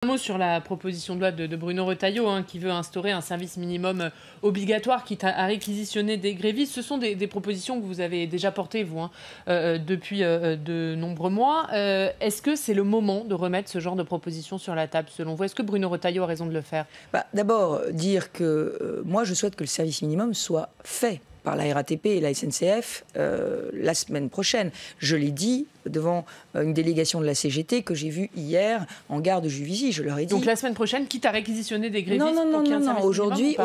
Un mot sur la proposition de loi de Bruno Retailleau qui veut instaurer un service minimum obligatoire quitte à réquisitionner des grévistes. Ce sont des propositions que vous avez déjà portées, vous, depuis de nombreux mois. Est-ce que c'est le moment de remettre ce genre de propositions sur la table, selon vous? Est-ce que Bruno Retailleau a raison de le faire? D'abord, dire que moi, je souhaite que le service minimum soit fait par la RATP et la SNCF la semaine prochaine. Je l'ai dit devant une délégation de la CGT que j'ai vue hier en gare de Juvisy. Je leur ai dit... Donc la semaine prochaine, quitte à réquisitionner des grévistes? Non. Aujourd'hui,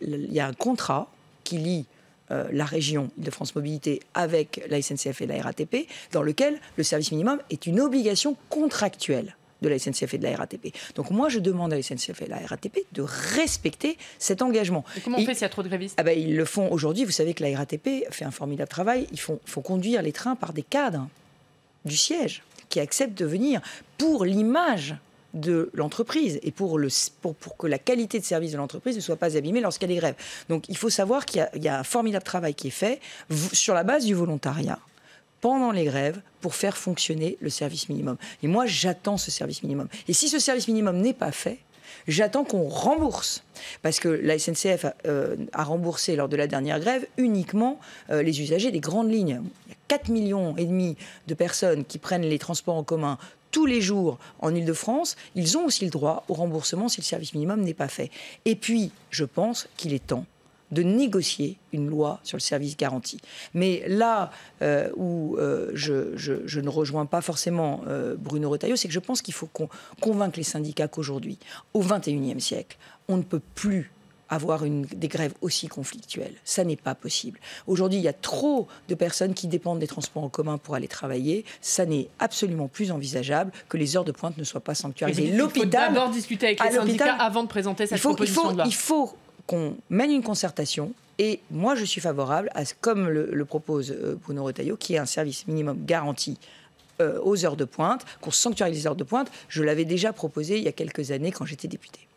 il y a un contrat qui lie la région de France Mobilité avec la SNCF et la RATP, dans lequel le service minimum est une obligation contractuelle de la SNCF et de la RATP. Donc moi, je demande à la SNCF et à la RATP de respecter cet engagement. Et comment on fait s'il y a trop de grévistes? Ils le font aujourd'hui. Vous savez que la RATP fait un formidable travail. Il faut conduire les trains par des cadres du siège qui acceptent de venir pour l'image de l'entreprise et pour que la qualité de service de l'entreprise ne soit pas abîmée lorsqu'il y a des grèves. Donc il faut savoir qu'il y a un formidable travail qui est fait sur la base du volontariat pendant les grèves pour faire fonctionner le service minimum. Et moi, j'attends ce service minimum. Et si ce service minimum n'est pas fait, j'attends qu'on rembourse. Parce que la SNCF a remboursé lors de la dernière grève uniquement les usagers des grandes lignes. Il y a 4,5 millions de personnes qui prennent les transports en commun tous les jours en Île-de-France. Ils ont aussi le droit au remboursement si le service minimum n'est pas fait. Et puis, je pense qu'il est temps de négocier une loi sur le service garanti. Mais là où je ne rejoins pas forcément Bruno Retailleau, c'est que je pense qu'il faut qu'on convainque les syndicats qu'aujourd'hui, au XXIe siècle, on ne peut plus avoir des grèves aussi conflictuelles. Ça n'est pas possible. Aujourd'hui, il y a trop de personnes qui dépendent des transports en commun pour aller travailler. Ça n'est absolument plus envisageable que les heures de pointe ne soient pas sanctuarisées. Il faut d'abord discuter avec les syndicats avant de présenter cette proposition de loi. Il faut qu'on mène une concertation. Et moi, je suis favorable à, comme le propose Bruno Retailleau, qui est un service minimum garanti aux heures de pointe, qu'on sanctuarise les heures de pointe. Je l'avais déjà proposé il y a quelques années quand j'étais députée.